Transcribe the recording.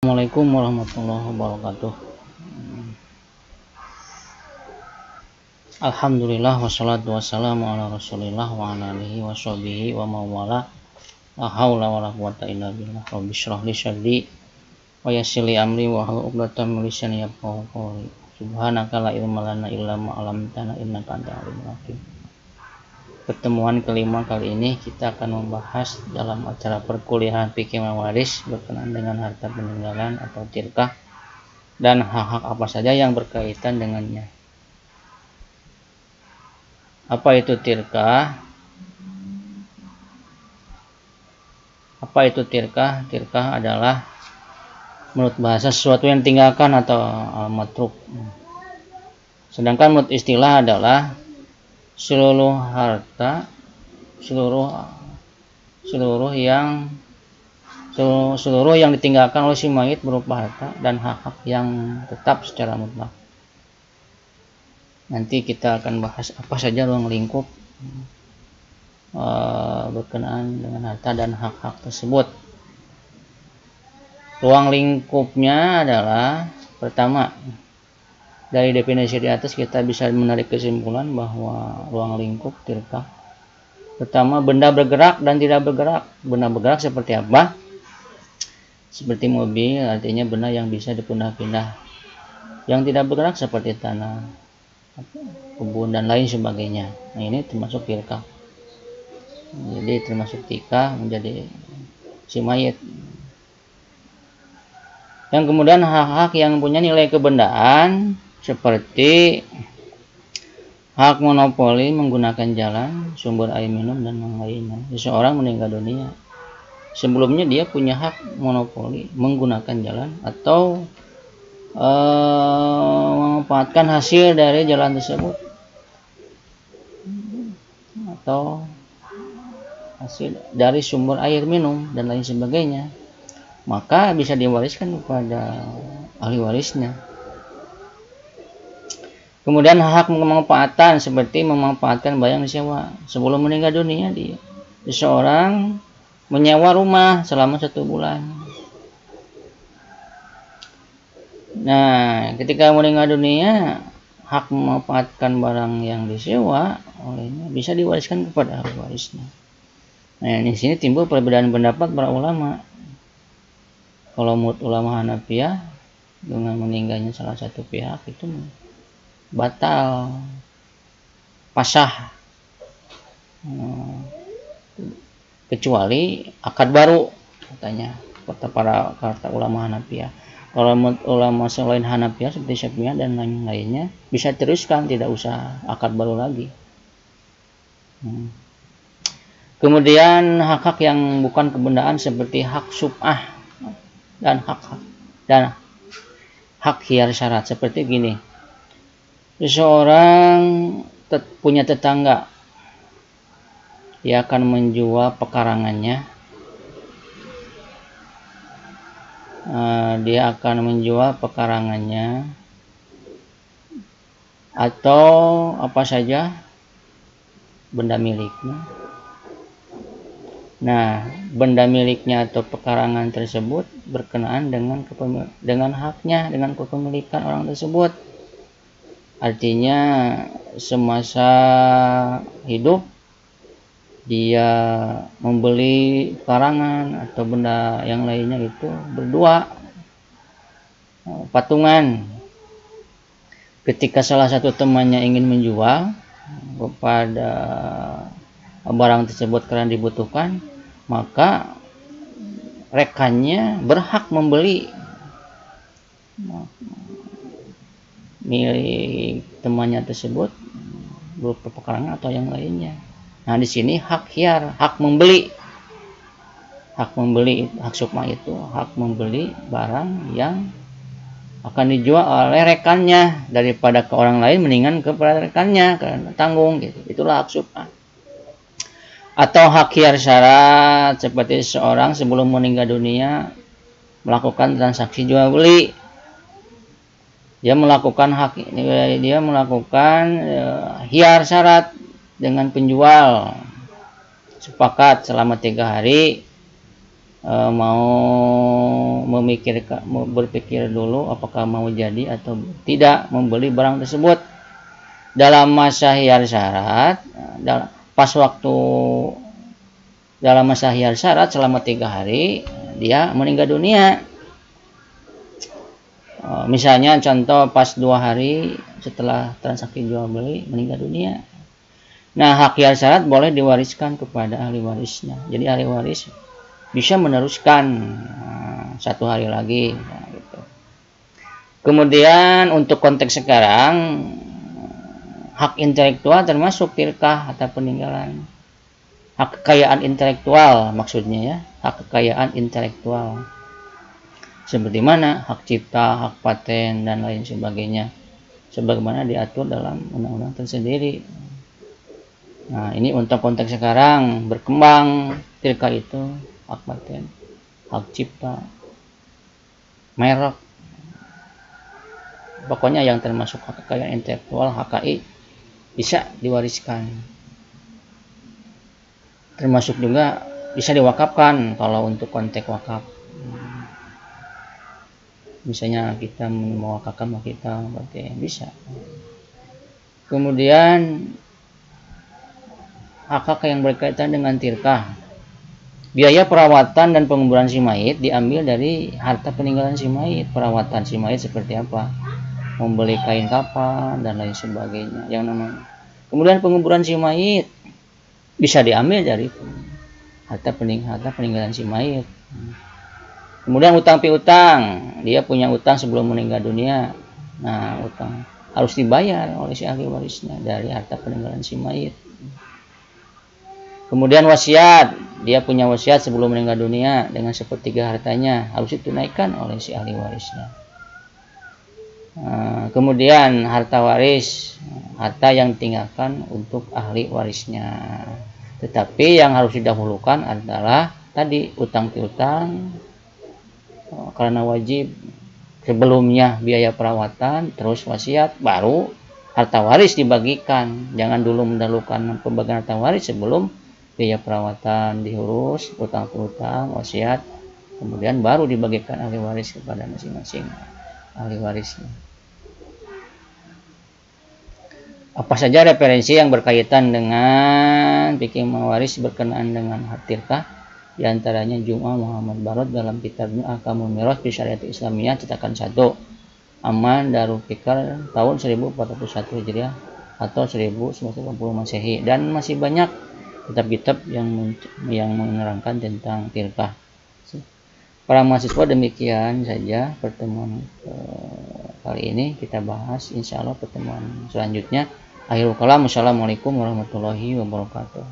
Assalamualaikum warahmatullahi wabarakatuh. Alhamdulillah wassalatu wassalamu ala rasulillah wa ala alihi wa sahbihi wa mawala. La haula wala quwata illa billah. Rabbi shrah li sadri wa yassir li amri wa hlul 'uqdatam min lisani yafqahu qawli. Subhanaka la ilma lana illa ma 'allamtana innaka antal alimul hakim. Pertemuan kelima kali ini kita akan membahas dalam acara perkuliahan fikih mawaris berkenaan dengan harta peninggalan atau tirkah dan hak-hak apa saja yang berkaitan dengannya. Apa itu tirkah? Apa itu tirkah? Tirkah adalah menurut bahasa sesuatu yang ditinggalkan atau matruk. Sedangkan menurut istilah adalah seluruh harta, seluruh yang ditinggalkan oleh si mayit berupa harta dan hak-hak yang tetap secara mutlak. Nanti kita akan bahas apa saja ruang lingkup berkenaan dengan harta dan hak-hak tersebut. Ruang lingkupnya adalah, pertama, dari definisi di atas kita bisa menarik kesimpulan bahwa ruang lingkup tirkah, pertama, benda bergerak dan tidak bergerak. Benda bergerak seperti apa? Seperti mobil, artinya benda yang bisa dipindah-pindah. Yang tidak bergerak seperti tanah, kebun dan lain sebagainya. Nah, ini termasuk tirkah. Jadi termasuk tirkah menjadi si mayit. Yang kemudian hak-hak yang punya nilai kebendaan seperti hak monopoli menggunakan jalan, sumber air minum dan lain-lainnya. Seseorang meninggal dunia, sebelumnya dia punya hak monopoli menggunakan jalan atau memanfaatkan hasil dari jalan tersebut atau hasil dari sumber air minum dan lain sebagainya, maka bisa diwariskan kepada ahli warisnya. Kemudian hak pemanfaatan seperti memanfaatkan barang disewa. Sebelum meninggal dunia, seseorang menyewa rumah selama 1 bulan. Nah, ketika meninggal dunia, hak memanfaatkan barang yang disewa olehnya bisa diwariskan kepada ahli warisnya. Nah, di sini timbul perbedaan pendapat para ulama. Kalau menurut ulama Hanafiyah, dengan meninggalnya salah satu pihak itu batal, pasah, kecuali akad baru, katanya kata ulama Hanafiyah. Kalau ulama selain Hanafiyah seperti Syafi'iyah dan lain-lainnya bisa teruskan, tidak usah akad baru lagi. Kemudian hak-hak yang bukan kebendaan seperti hak sub'ah dan hak khiyar syarat seperti gini. Seseorang punya tetangga, dia akan menjual pekarangannya. Atau apa saja benda miliknya. Nah, benda miliknya atau pekarangan tersebut berkenaan dengan haknya, dengan kepemilikan orang tersebut. Artinya semasa hidup dia membeli pekarangan atau benda yang lainnya itu berdua, patungan. Ketika salah satu temannya ingin menjual kepada barang tersebut karena dibutuhkan, maka rekannya berhak membeli milik temannya tersebut berupa pekarangan atau yang lainnya. Nah, di sini hak khiyar, hak membeli, hak subma itu hak membeli barang yang akan dijual oleh rekannya daripada ke orang lain, mendingan kepada rekannya karena tanggung gitu. Itulah hak subma. Atau hak khiyar syarat seperti seorang sebelum meninggal dunia melakukan transaksi jual beli. Dia melakukan khiyar syarat dengan penjual, sepakat selama 3 hari mau berpikir dulu apakah mau jadi atau tidak membeli barang tersebut. Dalam masa hiyar syarat, dalam masa hiyar syarat selama 3 hari dia meninggal dunia. Misalnya contoh pas 2 hari setelah transaksi jual beli meninggal dunia. Nah, hak hiyar syarat boleh diwariskan kepada ahli warisnya. Jadi ahli waris bisa meneruskan 1 hari lagi. Nah, gitu. Kemudian untuk konteks sekarang, hak intelektual termasuk tirkah atau peninggalan. Hak kekayaan intelektual maksudnya ya, hak kekayaan intelektual. Seperti mana hak cipta, hak paten, dan lain sebagainya. Sebagaimana diatur dalam undang-undang tersendiri. Nah, ini untuk konteks sekarang berkembang tirkah itu, hak paten, hak cipta, merek. Pokoknya yang termasuk hak kekayaan intelektual, HKI, bisa diwariskan. Termasuk juga bisa diwakafkan kalau untuk konteks wakaf. Misalnya kita mewakafkan kita berarti bisa. Kemudian hak-hak yang berkaitan dengan tirkah. Biaya perawatan dan penguburan si mayit diambil dari harta peninggalan si mayit. Perawatan si mayit seperti apa? Membeli kain kafan dan lain sebagainya. Yang namanya. Kemudian penguburan si mayit bisa diambil dari harta peninggalan si mayit. Kemudian utang piutang, dia punya utang sebelum meninggal dunia. Nah, utang harus dibayar oleh si ahli warisnya dari harta peninggalan si mayit. Kemudian wasiat, dia punya wasiat sebelum meninggal dunia dengan 1/3 hartanya harus ditunaikan oleh si ahli warisnya. Kemudian harta waris, harta yang ditinggalkan untuk ahli warisnya. Tetapi yang harus didahulukan adalah tadi utang piutang, karena wajib sebelumnya biaya perawatan, terus wasiat, baru harta waris dibagikan. Jangan dulu mendahulukan pembagian harta waris sebelum biaya perawatan diurus, utang piutang, wasiat, kemudian baru dibagikan ahli waris kepada masing-masing ahli warisnya. Apa saja referensi yang berkaitan dengan fikih mawaris berkenaan dengan hak tirkah? Di antaranya Jum'ah Muhammad Barod dalam kitabnya Ahkamul Miras fi Syariat Islamiyah cetakan 1, Aman Darul Fikr tahun 1401 Hijriah atau 1980 Masehi, dan masih banyak kitab-kitab yang menerangkan tentang tirkah. Para mahasiswa, demikian saja pertemuan kali ini. Kita bahas insya Allah pertemuan selanjutnya. Akhirul kalam, wassalamualaikum warahmatullahi wabarakatuh.